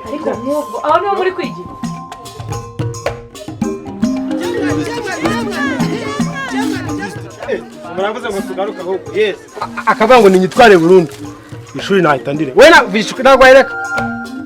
ariko nk'ubwo aho niho muri kwigira muravuze ngo tugaruke ahubwo yes akavuga ngo ninyitware burundu ishuri nahitandire we ntabwo yereka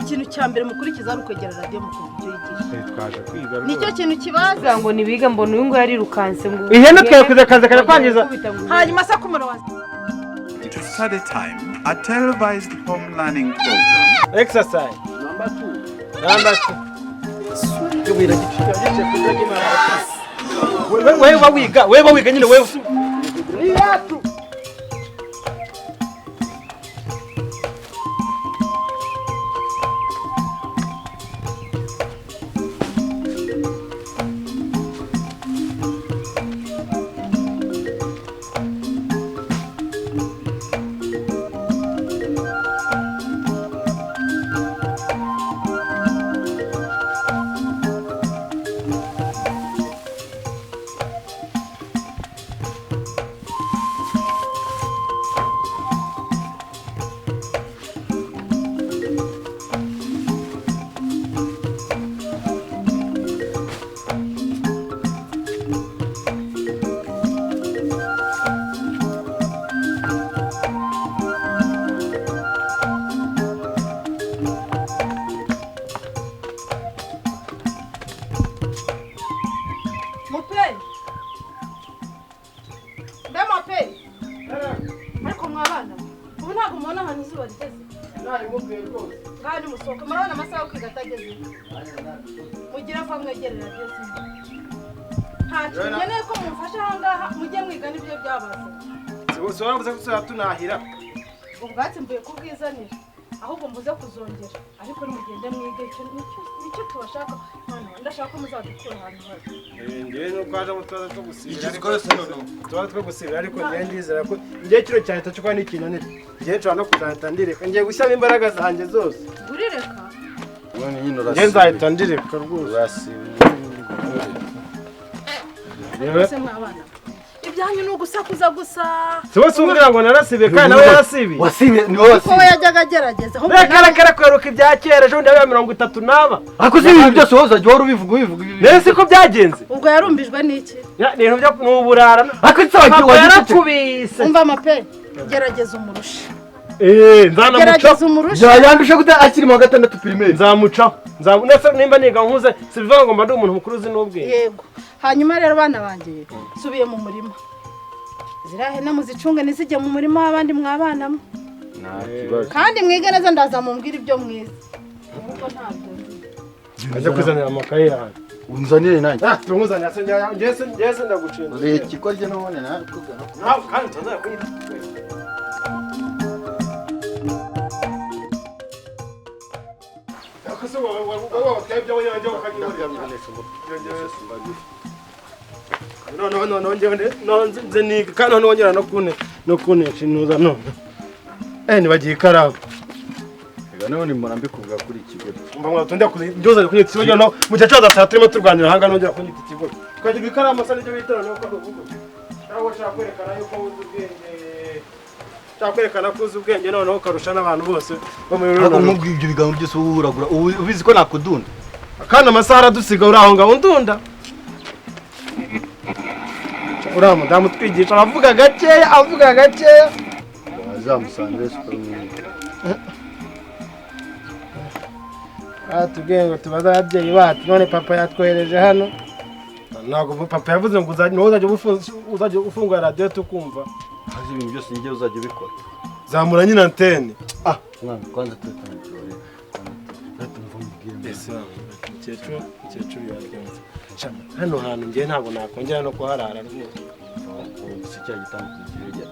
ikintu cya mbere mukurikiza ari ukwegera radio mukumva ibyo yigisha twaje kwiga nicyo kintu kibaza ngo nibiga mbona uyu nguyu yarirukanse ngo ihene twakuze kaze kare kwangiza hanyuma se kumura wazi To study time, a televised home learning program. exercise number 2 tubira gicika gice kugira imana wewe wiga nyine wewe niyatu tunahira ubwatsi mvuye kubwizanira ahubwo mbuze kuzongera ariko nimugende mwige nicyo tubashaka none ndashaka muzadukura ahantu hose ngiye no kwaje mutaza cyo gusibira ariko two gusibira ariko ngiye ndizera ko ngiye kiro cyane cyo kwa n'ikinanira ngiye cyo no kuzahita ngiye gushyira imbaraga zanjye zose gurireka none nyine urasiba ngiye nzahita ndireka rwose urasiba rwose mwabana ibyanyu no gusakuza gusa siwe sumbira ngo narasibe kandi nawe yarasibi wasibe ni wowe ko yajyaga gerageza aho reka kweruka ibya kera ejo ndabe 30 naba ariko si ibintu byose woza jya ubivuga nese ko byagenze ubwo yarumbijwe n'iki ibintu byo nuburara ariko nsaba warakubise umva mape gerageza umurusha nzana gerageza umurusha yandusha gute akiri mu 6 primaire nzamuca nese nimba niga nkuze sibivuga ngo mba umuntu mukuru uzi n'ubwe yego hanyuma rero bana banjye subiye mu murima zirahene muzicunge nizijye mu murima w'abandi mwabanamo kandi mwige neza ndaza mumbwira ibyo mwize ubwo ntabyo ajya kuzanira amakaye yawe unzanire nanjye tumuzanira se ngeze ndagucinda reki ko rye none nawe twugana nawe kandi tuzara kuyita nze niga kandi none wongera no kunesha inuza none nibagiye ikaramu none murambi kuvuga kuri ikigo mba mwatonda kuzoza kunyita ikigo no mu cyacu azata turimo turwanira hanga nongera kunyita ikigo twagira ikaramu asa n'ibyo bitara no kuvuga cyangwa shaka kwerekana yuko uzi ubwenge cyakwerekana ko uzi ubwenge noneho ukarusha n'abantu bose bo muri runo nkubwiye ibyo bigambo byose uragura ubizi ko nakudunda kandi amasaha aradusiga uri aho ngaho ndunda uriya mudamu twigisha avuga gakeya wazamusanga superman tubwiye ngo tubaze ababyeyi bacu none papa yatwohereje hano ntabwo papa yavuze ngo uzajya ufungura radiyo tukumva hazi ibintu byose ngiye uzajya ubikora zamura nyine antene mwana kwanza tutangiye ndatumva mubwire mukecuru yagenze hano hantu ngiye ntabwo nakongera no kuharara rwose si cya gitambo kirege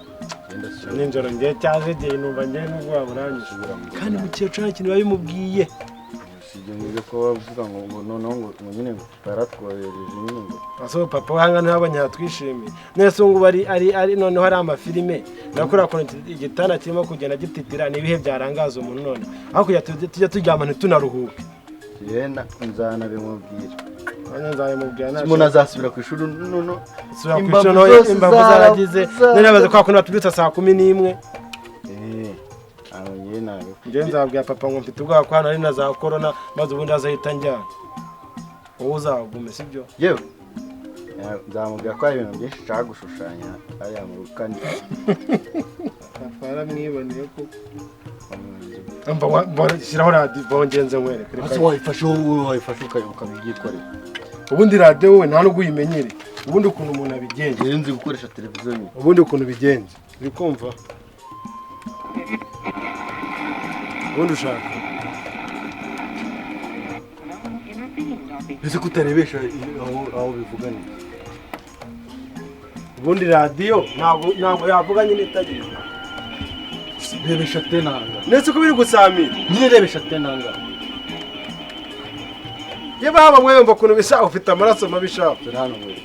ninjoro ngiye cyajegeye numva ngiye n'ubwo waburanyije kandi mukecuru nta kintu babimubwiye sijye ngiye ko bavuga ngo noneho ngo nyine baratwohereje nyine ngo aso papa wanga ntabonye hatwishimiye nese ngo ari noneho hari amafilime nakora ko igitana kirimo kugenda gititira nibihe byarangaza umuntu none aho kujya tujya turyama ntitunaruhuke yenda nzana bimubwira anya nzayimubwira nta umuntu azasubira ku ishuri no imbavu zaragize narabaze kwa kuntu batubyutsa saa 11 aho ngiye nawe njye nzabwira papa ngo mfite ubwoba ko hano ari na za corona maze ubundi azahita njyana wowe uzagume sibyo yewe nzamubwira ko hari ibintu byinshi nshaka gushushanya ariya mu rukani afara mwiboneye ko shyiraho radiyo bongenze nkwereke ese wayifashe ukabyitwarira ubundi radiyo wowe nta nubwo uyimenyere ubundi ukuntu umuntu abigenza nzi gukoresha televiziyo nyine ubundi ukuntu bigenza uri kumva ubundi ushaka ese kutarebesha aho bivuga ni ubundi radiyo ntabwo yavuga nyine itagira rebesha tenanga ndetse ko biri gusamira nyine rebesha tenanga ye baba mwemba ukuntu bisa ufite amaraso mabi shaka hano muri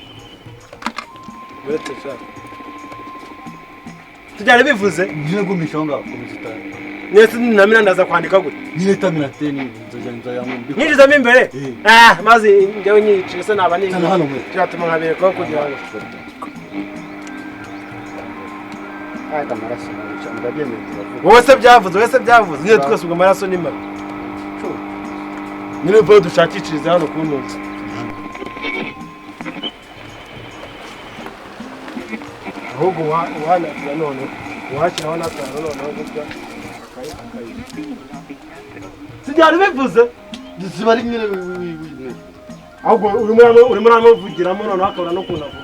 uretse shaka tujyane bivuze nyine gumisha aho ngaho komeza utari nese namira ndaza kwandika gute nyine tamira teni nzajya nyinjizamo imbere maze njyewe nyiyiciye se naba ni hano muri cyatuma nkabere ko kugira ngo amaraso ndabyemeye turavuga wowe se byavuze nyine twese ubwo amaraso ni mabi nyine mvuye dushakishirize hano ku ntunzi ahubwo uhanatira none uhashyiraho n'akantu noneho gutya sibyari bivuze ziba ari nyine ahubwo urimo uramuvugiramo noneho akabona no kunavuga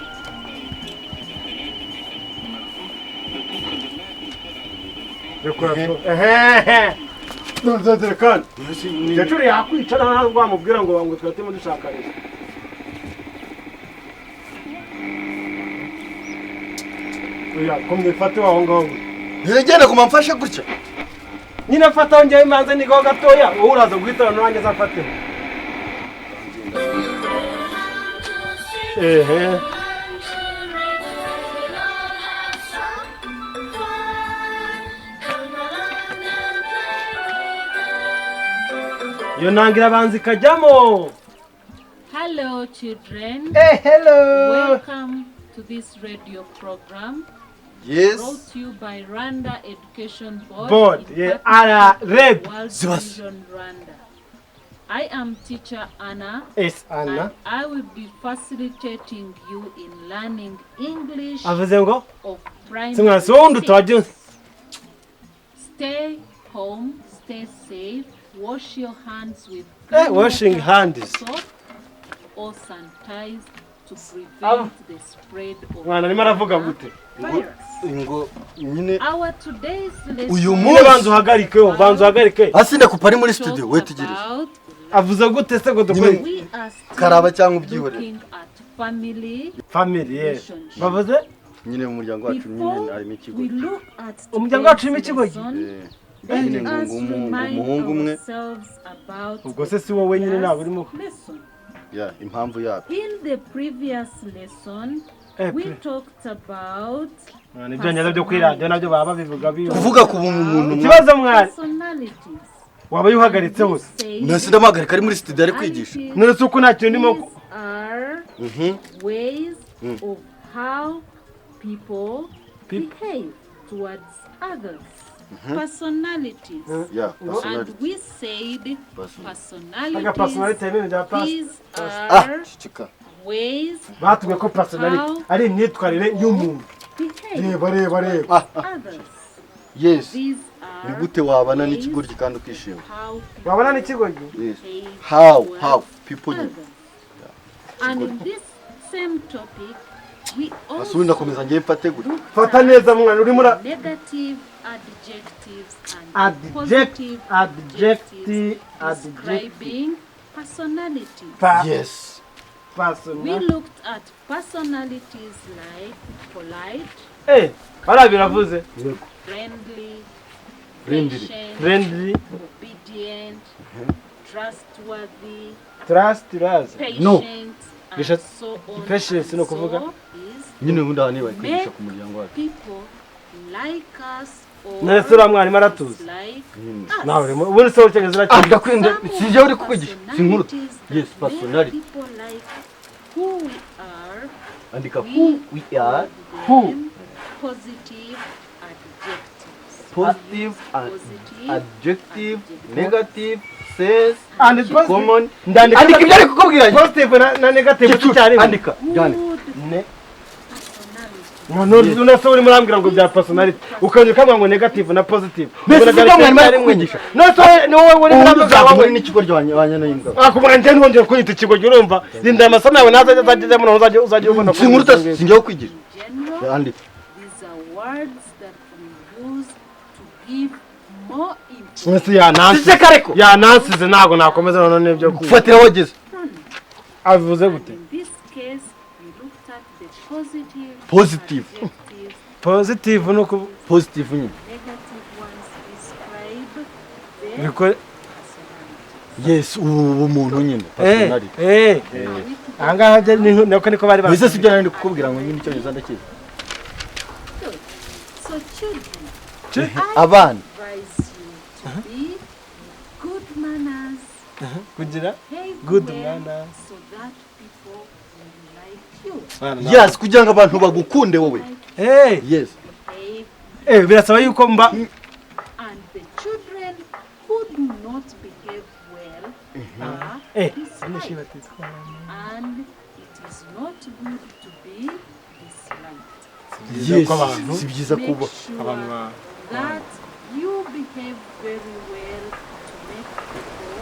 nzazere kandi yacuri yakwicara ntabwo wamubwira ngo bangu twatemo dushakariza oya ko mwifate waho ngaho ntiyagenda kuma mfashe gutya nyine fata njyewe imanze nigaho gatoya wowe uraza guhitana nanjye azafate iyo ntangira abanza ikajyamo. Hello children. Hey, hello. Welcome to this radio program. Yes. Brought to you by Rwanda Education Board. Yeah, Anna Red. World Vision Rwanda. I am teacher Anna. Yes, Anna. And I will be facilitating you in learning English Avuze ngo? of primary. Singasondo twaje. Stay home, stay safe. Wash your hands with washing hands. soap or sanitize to prevent the spread of Mwana arimo aravuga gute? Ngo nyine our today's lesson. uyu Munsi banzu hagarike, banzu hagarike. asinde kupari muri studio wetegereje. Avuze gute se ngo dukore? We are still Karaba cyangwa ubyihorera. looking at family. Family, yes. Bavuze? Nyine mu muryango wacu nyine arimo ikigo. We look at Umuryango wacu urimo ikigo. Nyine ngo umuhungu umwe. Ubwo se si wowe nyine ntabwo urimo. Ya impamvu yapo. In the previous lesson, we talked about Nibyo nyine byo kuri radio nabyo baba bivuga biyo. Kuvuga ku umuntu Ikibazo mwari. personalities. Waba yuhagaritse hose. Nasi ndamagarika ari muri studio ari kwigisha. None se uko ntacyo ndimo Are ways of how people behave towards others. Personalities. Yeah, And personality. we said Aga personality personalities. ibintu bya pass. These Ah, are chika. ways Batubwiye ko personality ari imyitwarire y'umuntu. behave Reba reba reba. others. Yes. These Ni are gute wabana n'ikigoryi kandi ukishima? how Wabona n'ikigo gi? Yes. behave How towards people others. And in this same topic, we Asubiza also ndakomeza ngiye mfate gute. look Fata neza mwana urimo at negative adjectives and positive adjectives describing personalities. Yes. We Personal. looked at personalities like polite, Bara biravuze. friendly, Friendly. patient, Friendly, obedient, trustworthy, trust. patient, No. and Bisha- so on. patience and no kuvuga. so is Nyine ubundi aha niba kwigisha ku muryango wacu. people like us or None se uriya mwarimu aratuzi. dislike Nawe urimo ubundi se ucyageze Ah, urakindi. ndakwenda sije uri kwigisha. Sinkuru. personalities Yes, that make personality. people like andika who we are, who positive adjectives. positive Positive adjective, negative, says, and common. ndandika Andika ibyo ari kukubwira. positive na negative cyane Andika jane. ne no no uri murambwira ngo bya personality ukanje kamwe ngo negative na positive Mbese sibyo mwari ari kwigisha. no so ni wowe uri murambwira Ngo ngo n'ikigo ry'abanya n'imbwa. akubwira nje ntongera kwita ikigo urumva linda amasomo yawe nazaje mu uzaje ubona Singuruta singiye kwigisha. general. Andika. These are words that we use to give more importance. mwese ya nansi Sise kareko. ya nansize ntago nakomeza none n'ibyo ku Fatira wogeze. avuze gute In this case, we looked at the positive, Positive. adjectives, positive no ku Positive nyine. negative ones describe the biko personality. Yes, ubu muntu nyine. Personality. angaha niko niko bari Mbese sibyo nari kukubwira ngo nyine icyo ndakizi. So children, Abana. advise you to be good manners, kugira behave good well, manners. so that people will like you. Yes, kugira ngo abantu bagukunde wowe. Yes. Behave, birasaba yuko mba and the children who do not behave well are disliked. And it is not good to be disliked. Yes. Si byiza Make kuba. sure that you behave very well to make people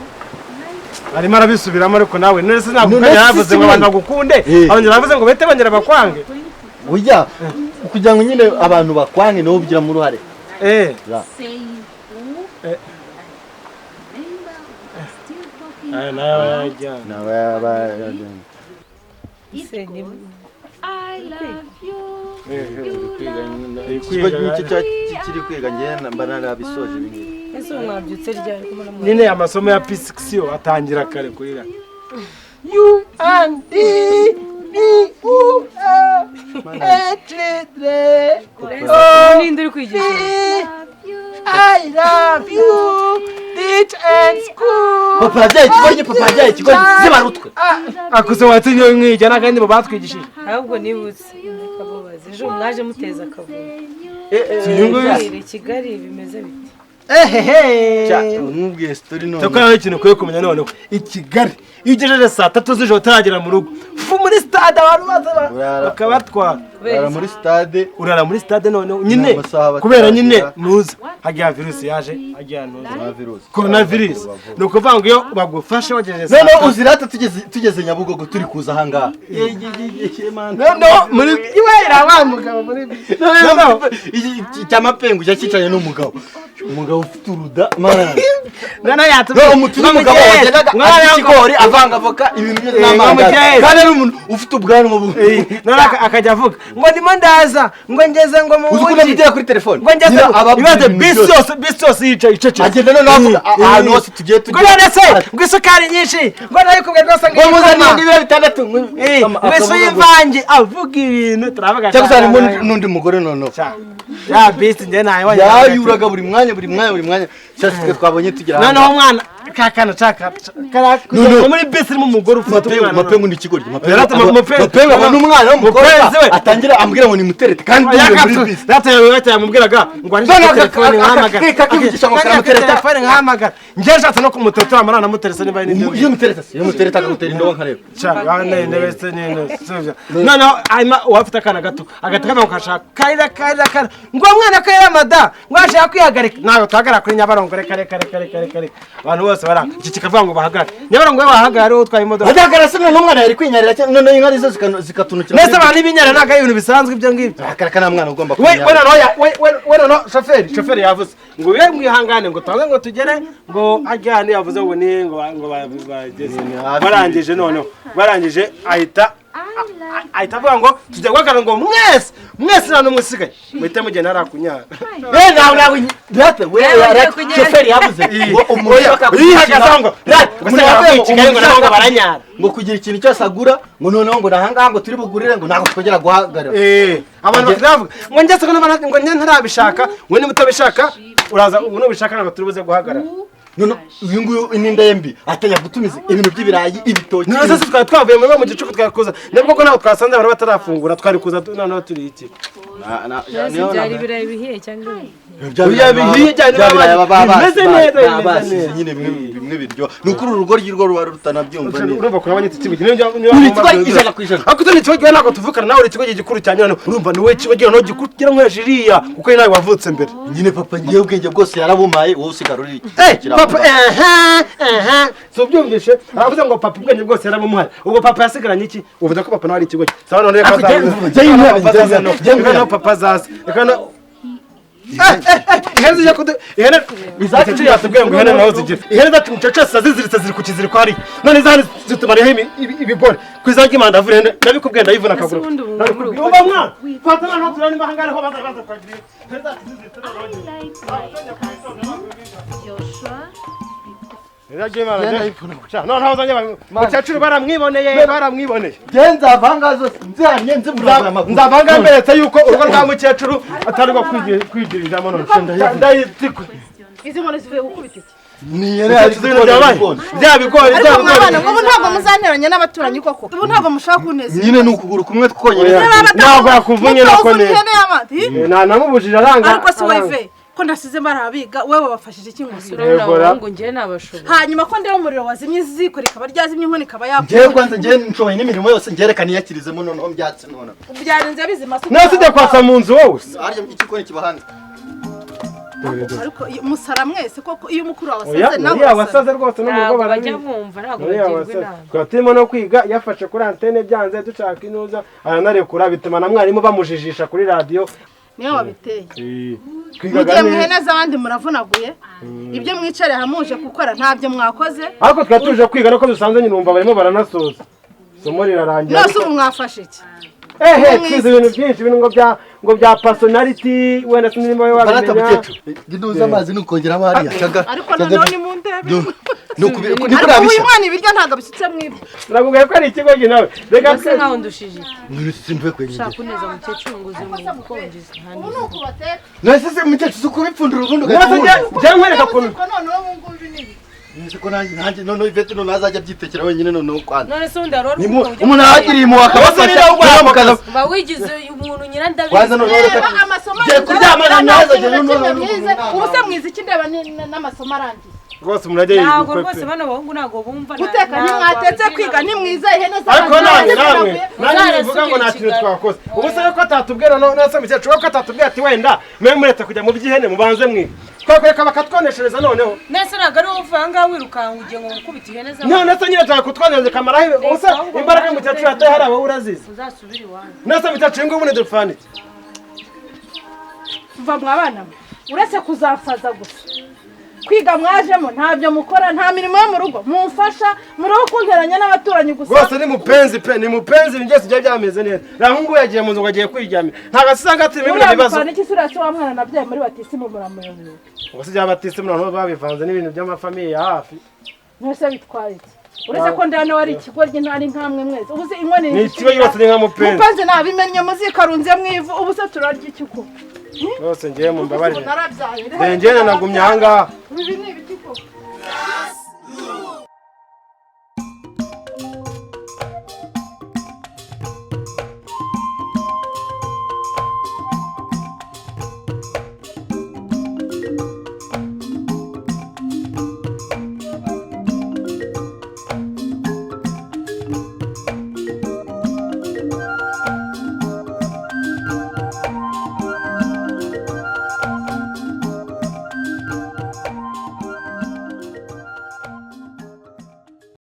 like you. arimo arabisubiramo ariko nawe nese ntabwo None yavuze ngo si abantu bagukunde abongera bavuze ngo bete bongera bakwange Oya, kugira ngo nyine abantu bakwange no ubigira mu ruhare. Ya. Saying who Eh. remember we are still talking nawe about yajya Nawe it goes, I love you. ikigo n'icyo kiri kwiga ngiye mba narabisoje ibingi. ese mwabyutse ryari kumara mu nyine amasomo ya physics atangira kare kurira you and me u ninde uri kwigisha I love you teach and school Papa yajyaye ikigo zibarutwe. akuze watinyo nkijya kandi batwigishije ahubwo nibutse kabubaze ejo mwaje muteza akavuyo Siyungu Kigali bimeze bite Umubwiye story none. Takora ikintu ukwiye kumenya none i Kigali iyo ugejeje saa 3 z'ijoro utaragera mu rugo fu muri stade abantu bakabatwara urara muri stade none nyine kubera nyine nuza hagiye virusi yaje hagiye nuza coronavirus no kuvuga ngo iyo bagufashe wagejeje saa none uzirata tugeze Nyabugogo turi kuza hanga no muri iwe irabamugabo muri cyamapengu cyacicanye n'umugabo umugabo ufite uruda mara nana yatuma umugabo wagendaga ikigori avanga avoka ibintu byose n'amanga kandi ari umuntu ufite ubwanwa bubi nana akajya avuga ngo ndimo ndaza ngo ngeze ngo mu uzi ko kuri telefone ngo ngeze ibibazo bisos yica icece agenda none avuga ahantu hose tugiye ngo none se ngo isukari nyinshi ngo nayikubwiye rwose ngo muzanye ibiro bitandatu ngo y'imvange avuga ibintu turavuga cyangwa n'undi mugore none ya bisi njye nayo yayuraga buri mwanya cyase twabonye tugira none aho mwana kakana chaka no muri bisi mu mugore ufata umwana mapengu ni kigoryi mapengu n'umwana w'umugore atangira ambwira ngo ni muterete kandi muri bisi data yamubwiraga ngo ari telefone nkamagara kakivugisha ngo karamuterete telefone nkamagara njye nshatse no kumutotora amara na muterese niba ni ndio iyo muterete akagutera indobo nkareba chaka ne wese ne sivyo none ayima wafite akana gato agataka ukashaka kaira ngo mwana kaira mada ngashaka kwihagarika nayo tagara kuri Nyabarongo kare abantu bose baranga iki kikavuga ngo bahagarare Nyabarongo bahagara utwaye imodoka bahagarara se n'umwana yari kwinyarira cyane none inka nizo zikatunukira nese abantu ibinyara naga ibintu bisanzwe ibyo ngibyo akaraka na mwana ugomba we no chauffeur yavuze ngo we mwihangane ngo twange ngo tugere ngo ajyane yavuze ngo ni ngo bageze barangije none barangije ahita avuga ngo tujya guhagarara ngo mwese nta n'umwe usigaye muhite mugenda arakunyara nawe data we chauffeur yavuze ngo umuyoboka yihagaze ngo Kigali ngo nabo baranyara ngo kugira ikintu cyose agura ngo noneho ngo nahanga ngo turi bugurire ngo ntago twongera guhagarara abantu bakavuga ngo ngeze ngo ntarabishaka we niba utabishaka uraza ubu nubishaka ntabwo turi buze guhagarara none uyu nguyu ininda yembi atanya gutumiza ibintu by'ibirayi ibitoki none se twari twavuye mu gicuku twakuza nibwo ko naho twasanze abantu batarafungura twari kuza noneho turi iki byari ibirayi bihiye cyangwa bihiye cyane bimeze neza nyine bimwe biryo ni ukuri urugo ry'irwo ruba rutanabyumva neza urumva ko abanyiti tibugi ijana ku ijana ako tuni tibugi nako tuvukana nawe uri tibugi gikuru cyane none urumva ni we kibagira no gikuru nko jiriya kuko nawe wavutse mbere nyine papa ngiye ubwenge bwose yarabumaye wowe usigara uri papa so byumvishe aravuze ngo papa ubwenge bwose yarabumuhaye ubwo papa yasigaranye iki uvuze ko papa nawe ari ikigo sawa none reka papa zaza reka ihene zijya kude ihene izacu yatubwiye ngo ihene naho zigira ihene zacu mucaca ziziritse ziri ku kiziriko hari none zahane zitumariyeho ibigori ku izange imanda avura ihene nabikubwiye ndayivuna akaguru umva mwana fata naho turani mahangare ho baza kwagira ihene zacu ziziritse mukecuru baramwiboneye nzavanga zose nzihanye nzimurabura amaguru nzavanga mberetse yuko urugo rwa mukecuru atari rwo kwigiriramo none ndayitikwe izi nkoni zivuye gukubita iki bya bigori ariko mwabana ubu ntabwo muzanteranya n'abaturanyi koko ubu ntabwo mushaka kuneza nyine ni ukuguru kumwe twonyine ntabwo yakuvunye nako neza namubujije aranga ariko si wive ko nasize barabiga wewe wabafashije iki ngo ngiye nabashobora hanyuma ko ndeba umuriro wazimye ziko rikaba ryazimye inkoni ikaba yapfuye ngiye kwanza ngiye nshoboye n'imirimo yose ngerekana iyakirizemo noneho byatse none byarenze bizima nase ujya kwasa mu nzu wowe harya ikikoni kiba hanze ariko musara mwese koko iyo umukuru wasaze nawe wasaze rwose no mu rugo bajya bumva ntabwo bagirwa inama turimo no kwiga yafashe kuri antene byanze dushaka inuza aranarekura bituma na mwarimu bamujijisha kuri radiyo niyo wabiteye mugiye muhene z'abandi muravunaguye ibyo mwicare hamuje gukora ntabyo mwakoze ariko twari tuje kwiga nuko dusanze nyinumva barimo baranasoza isomo rirarangira nose ubu mwafashe iki twize ibintu byinshi ibintu ngo bya personality wenda sinirimo we wabimenya nduza amazi nukongeramo hariya caga ariko noneho ni mu ndebe nukubira ariko uyu mwana ibiryo ntabwo bisutse mwibyo nagubwiye ko ari ikigo ginawe reka se nkaho ndushije simvuye kwenye shaka kuneza mukecuru ngo uzimukongize handi ubu nuko bateka nose se mukecuru ukubipfundura ubundi ugahita nkwereka kuntu noneho ubu ngubu binini niko nanjye noneho ivete noneho azajya byitekera wenyine noneho kwanza none se undi arora umuntu ahagiriye mu akabafasha ba wigize umuntu nyirandabizi kwanza noneho reka amasomo je kuryamana nazo je ubu se mwiza iki ndeba n'amasomo arangiye rwose umuntu ajya yiga ntabwo rwose bano bahungu ntabwo bumva guteka ntimwatetse kwiga nimwiza ihene ariko namwe bivuga ngo nta kintu twakoze ubu se ko atatubwira nose mukecuru ko atatubwira ati wenda mwe muretse kujya mu by'ihene mubanze mwiga twakoreka bakatwoneshereza noneho nese ntabwo ari wowe uvuga ngaho wirukanka ugiye ngo gukubita ihene z'abantu none se nyine tuba kutwoneshereza kamaraho ubu se imbaraga mukecuru yataye hari abo urazizi uzasubire iwanyu nese mukecuru ngo ubundi dupfanike mva mwabana uretse kuzasaza gusa kwiga mwajemo ntabyo mukora nta mirimo yo mu rugo mumfasha muriho kunteranya n'abaturanyi gusa rwose ni mupenzi pe ni mupenzi ibintu byose byari byameze neza rahungu yagiye mu nzu ngo agiye kwiryamira ntabwo asanga ati ibintu bibazo iki sura cyo wa mwana nabyaye muri batisimu muramuremye ubwo se byaba batisimu noneho babivanze n'ibintu by'amafamiye ya hafi mwese bitwaye iki uretse ko ndano wari ikigoryi ntari nkamwe mwese ubu se inkoni ni ikigo yose ni nka mupenzi mupenzi nabimenye muzikarunze mwivu ubu se turarya iki ko rwose ngiye mu mbabarire narabyaye njye nagumye ahangaha ibi ni